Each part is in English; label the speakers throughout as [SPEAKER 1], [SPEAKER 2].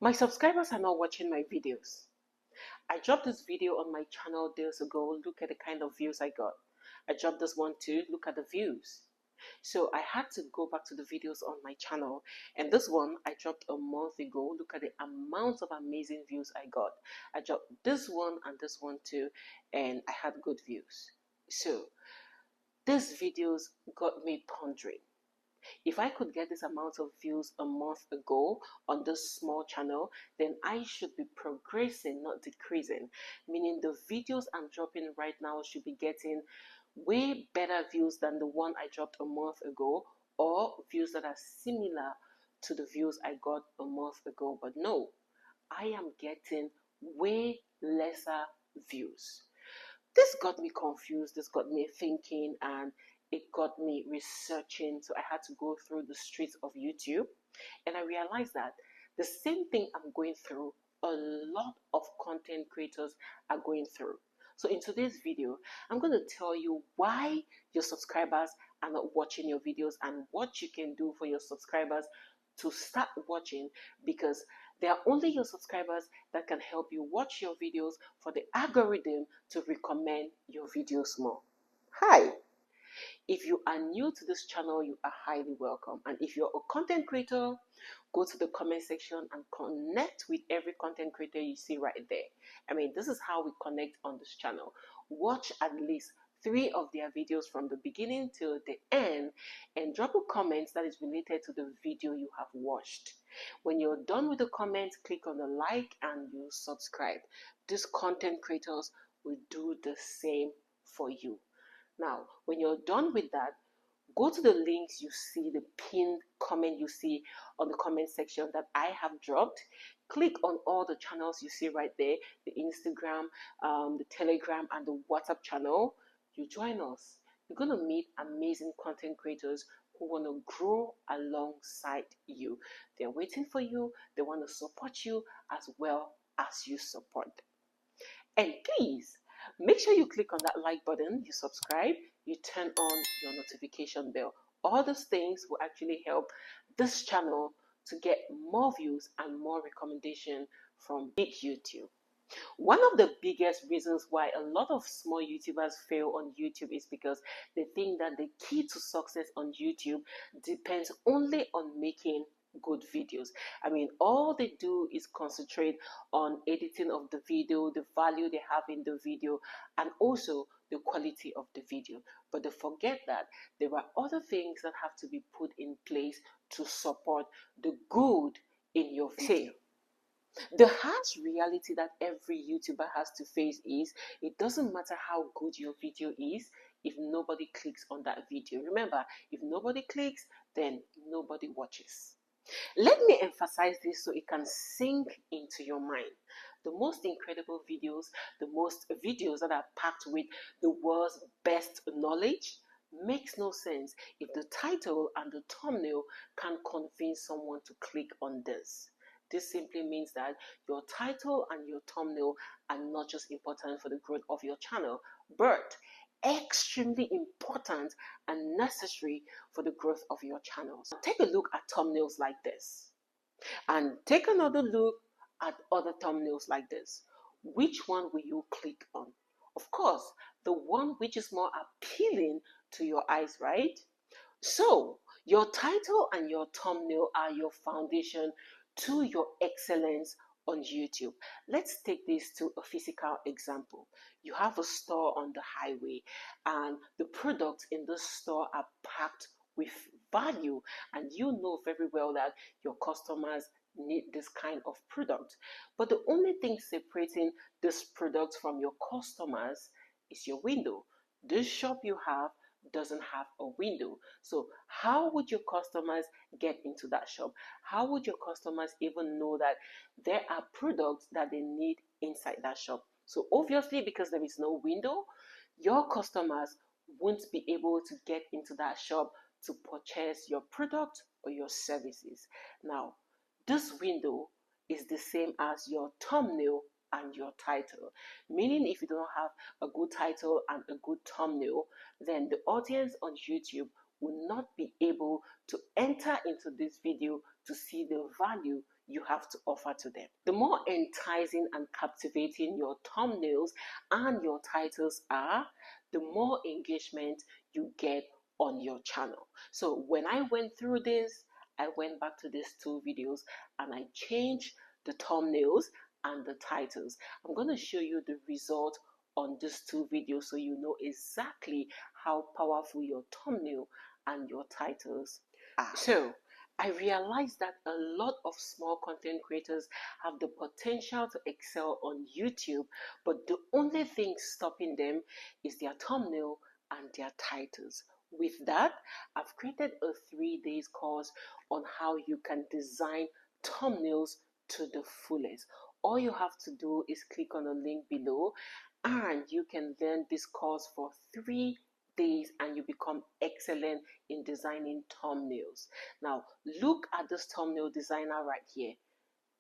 [SPEAKER 1] My subscribers are not watching my videos. I dropped this video on my channel days ago. Look at the kind of views I got. I dropped this one too. Look at the views. So I had to go back to the videos on my channel. And this one I dropped a month ago. Look at the amount of amazing views I got. I dropped this one and this one too. And I had good views. So these videos got me pondering. If I could get this amount of views a month ago on this small channel, then I should be progressing, not decreasing. Meaning the videos I'm dropping right now should be getting way better views than the one I dropped a month ago, or views that are similar to the views I got a month ago. But no, I am getting way lesser views. This got me confused, this got me thinking, and it got me researching. So I had to go through the streets of YouTube, and I realized that the same thing I'm going through, a lot of content creators are going through. So in today's video, I'm going to tell you why your subscribers are not watching your videos and what you can do for your subscribers to start watching, because they are only your subscribers that can help you watch your videos for the algorithm to recommend your videos more. Hi! If you are new to this channel, you are highly welcome. And if you're a content creator, go to the comment section and connect with every content creator you see right there. I mean, this is how we connect on this channel. Watch at least 3 of their videos from the beginning till the end and drop a comment that is related to the video you have watched. When you're done with the comments, click on the like and you subscribe. These content creators will do the same for you. Now, when you're done with that, go to the links you see, the pinned comment you see on the comment section that I have dropped. Click on all the channels you see right there, the Instagram, the Telegram, and the WhatsApp channel. You join us. You're going to meet amazing content creators who want to grow alongside you. They're waiting for you. They want to support you as well as you support them. And please, make sure you click on that like button, you subscribe, you turn on your notification bell. All those things will actually help this channel to get more views and more recommendation from big YouTube. One of the biggest reasons why a lot of small YouTubers fail on YouTube is because they think that the key to success on YouTube depends only on making good videos. I mean, all they do is concentrate on editing of the video, the value they have in the video, and also the quality of the video. But they forget that there are other things that have to be put in place to support the good in your video. The harsh reality that every YouTuber has to face is it doesn't matter how good your video is if nobody clicks on that video. Remember, if nobody clicks, then nobody watches. Let me emphasize this so it can sink into your mind. The most incredible videos, the most videos that are packed with the world's best knowledge, makes no sense if the title and the thumbnail can convince someone to click on this. This simply means that your title and your thumbnail are not just important for the growth of your channel, but extremely important and necessary for the growth of your channels. Take a look at thumbnails like this and take another look at other thumbnails like this. Which one will you click on? Of course, the one which is more appealing to your eyes, right? So your title and your thumbnail are your foundation to your excellence on YouTube. Let's take this to a physical example. You have a store on the highway and the products in the store are packed with value, and you know very well that your customers need this kind of product. But the only thing separating this product from your customers is your window. This shop you have doesn't have a window. So how would your customers get into that shop? How would your customers even know that there are products that they need inside that shop? So obviously, because there is no window, your customers won't be able to get into that shop to purchase your product or your services. Now, this window is the same as your thumbnail and your title, meaning if you don't have a good title and a good thumbnail, then the audience on YouTube will not be able to enter into this video to see the value you have to offer to them. The more enticing and captivating your thumbnails and your titles are, the more engagement you get on your channel. So when I went through this, I went back to these two videos and I changed the thumbnails and the titles. I'm going to show you the result on these two videos so you know exactly how powerful your thumbnail and your titles are. So I realized that a lot of small content creators have the potential to excel on YouTube, but the only thing stopping them is their thumbnail and their titles. With that, I've created a 3 days course on how you can design thumbnails to the fullest. All you have to do is click on the link below and you can learn this course for 3 days and you become excellent in designing thumbnails. Now, look at this thumbnail designer right here.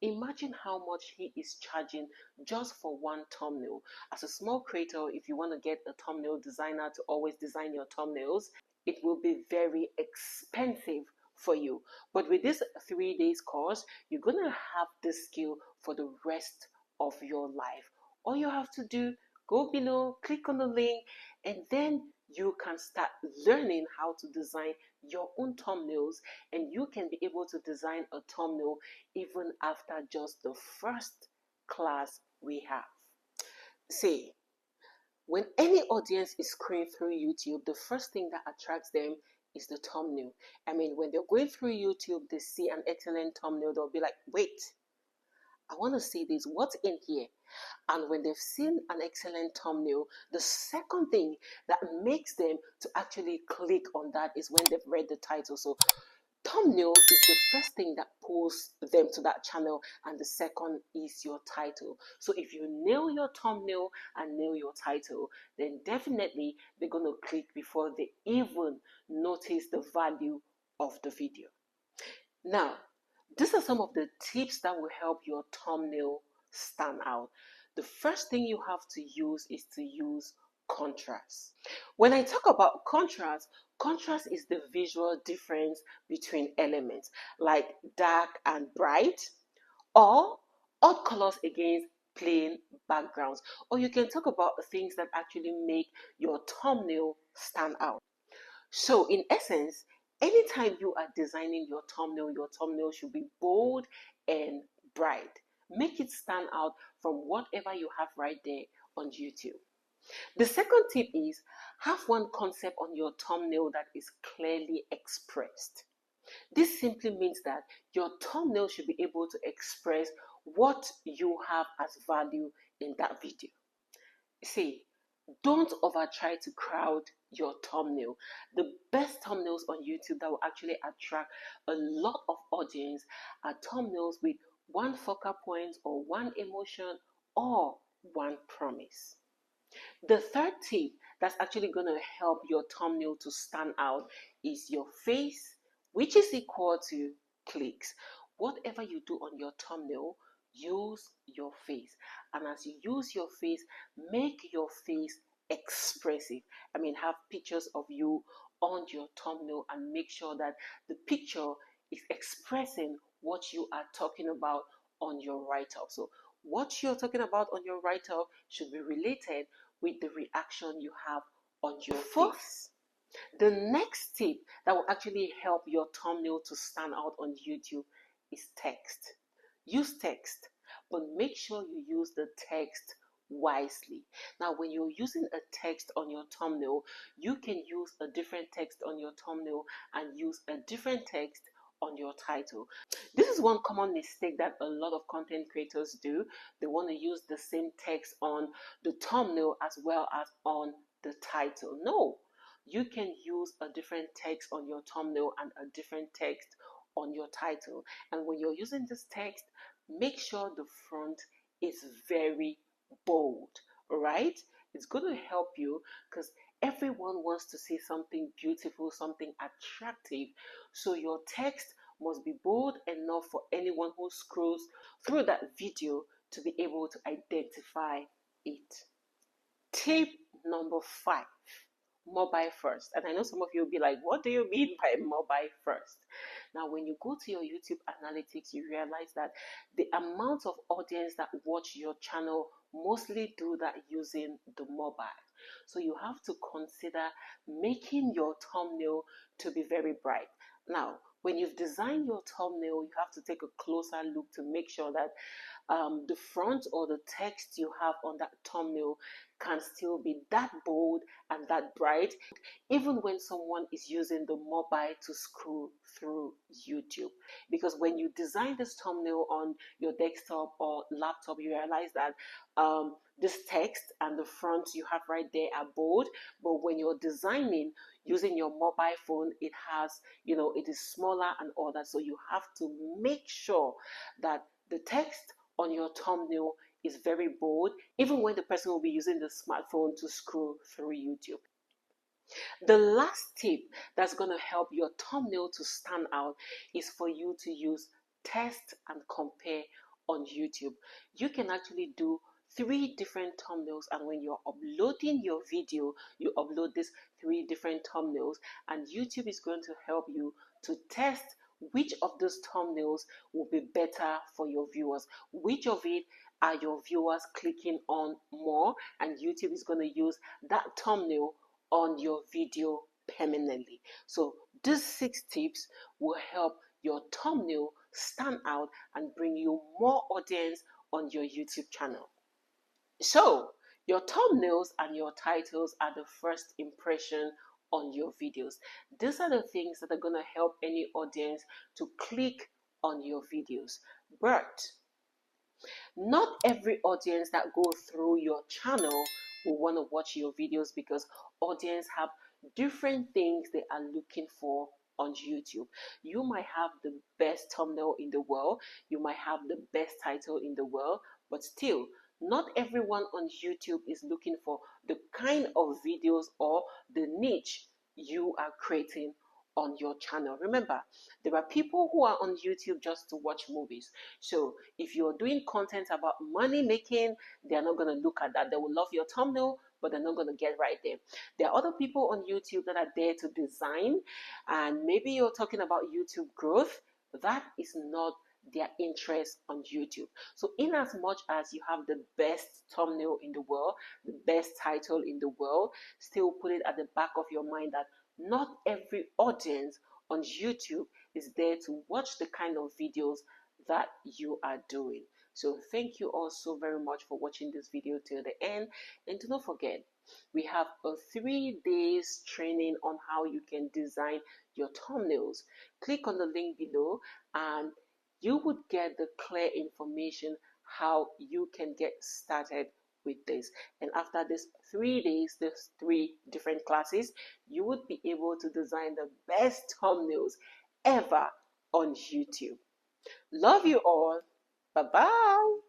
[SPEAKER 1] Imagine how much he is charging just for one thumbnail. As a small creator, if you want to get a thumbnail designer to always design your thumbnails, it will be very expensive for you. But with this 3 days course, you're going to have this skill for the rest of your life. All you have to do, go below, click on the link, and then you can start learning how to design your own thumbnails, and you can be able to design a thumbnail even after just the first class we have. See, when any audience is scrolling through YouTube, the first thing that attracts them is the thumbnail. I mean, when they're going through YouTube, they see an excellent thumbnail, they'll be like, wait, I want to see this, what's in here? And when they've seen an excellent thumbnail, the second thing that makes them to actually click on that is when they've read the title. So thumbnail is the first thing that pulls them to that channel, and the second is your title. So if you nail your thumbnail and nail your title, then definitely they're going to click before they even notice the value of the video. Now, these are some of the tips that will help your thumbnail stand out. The first thing you have to use is to use contrast. When I talk about contrast, contrast is the visual difference between elements like dark and bright, or odd colors against plain backgrounds. Or you can talk about things that actually make your thumbnail stand out. So in essence, anytime you are designing your thumbnail should be bold and bright. Make it stand out from whatever you have right there on YouTube. The second tip is have one concept on your thumbnail that is clearly expressed. This simply means that your thumbnail should be able to express what you have as value in that video. See, don't over try to crowd your thumbnail. The best thumbnails on YouTube that will actually attract a lot of audience are thumbnails with one focal point or one emotion or one promise. The third tip that's actually going to help your thumbnail to stand out is your face, which is equal to clicks. Whatever you do on your thumbnail, use your face. And as you use your face, make your face expressive. I mean, have pictures of you on your thumbnail and make sure that the picture is expressing what you are talking about on your write-up. So what you're talking about on your write-up should be related with the reaction you have on your face. The next tip that will actually help your thumbnail to stand out on YouTube is text. Use text, but make sure you use the text wisely. Now, when you're using a text on your thumbnail, you can use a different text on your thumbnail and use a different text on your title. This is one common mistake that a lot of content creators do. They want to use the same text on the thumbnail as well as on the title. No, you can use a different text on your thumbnail and a different text on your title. And when you're using this text, make sure the front is very bold, right? It's going to help you because everyone wants to see something beautiful, something attractive. So your text must be bold enough for anyone who scrolls through that video to be able to identify it. Tip number 5, mobile first. And I know some of you will be like, what do you mean by mobile first? Now, when you go to your YouTube analytics, you realize that the amount of audience that watch your channel mostly do that using the mobile. So you have to consider making your thumbnail to be very bright. Now, when you've designed your thumbnail, you have to take a closer look to make sure that the front or the text you have on that thumbnail can still be that bold and that bright, even when someone is using the mobile to scroll through YouTube. Because when you design this thumbnail on your desktop or laptop, you realize that this text and the front you have right there are bold, but when you're designing using your mobile phone, it has, it is smaller and all that. So you have to make sure that the text on your thumbnail is very bold, even when the person will be using the smartphone to scroll through YouTube. The last tip that's going to help your thumbnail to stand out is for you to use test and compare on YouTube. You can actually do 3 different thumbnails, and when you're uploading your video, you upload these 3 different thumbnails, and YouTube is going to help you to test which of those thumbnails will be better for your viewers, which of it are your viewers clicking on more, and YouTube is going to use that thumbnail on your video permanently. So these 6 tips will help your thumbnail stand out and bring you more audience on your YouTube channel. So your thumbnails and your titles are the first impression on your videos. These are the things that are going to help any audience to click on your videos. But not every audience that goes through your channel will want to watch your videos, because audience have different things they are looking for on YouTube. You might have the best thumbnail in the world, you might have the best title in the world, but still, not everyone on YouTube is looking for the kind of videos or the niche you are creating on your channel. Remember, there are people who are on YouTube just to watch movies. So if you're doing content about money making, they're not going to look at that. They will love your thumbnail, but they're not going to get right there. There are other people on YouTube that are there to design, and maybe you're talking about YouTube growth. That is not their interest on YouTube. So in as much as you have the best thumbnail in the world, the best title in the world, still put it at the back of your mind that not every audience on YouTube is there to watch the kind of videos that you are doing. So thank you all so very much for watching this video till the end. And do not forget, we have a 3 days training on how you can design your thumbnails. Click on the link below and you would get the clear information how you can get started with this. And after this 3 days, these 3 different classes, you would be able to design the best thumbnails ever on YouTube. Love you all. Bye bye.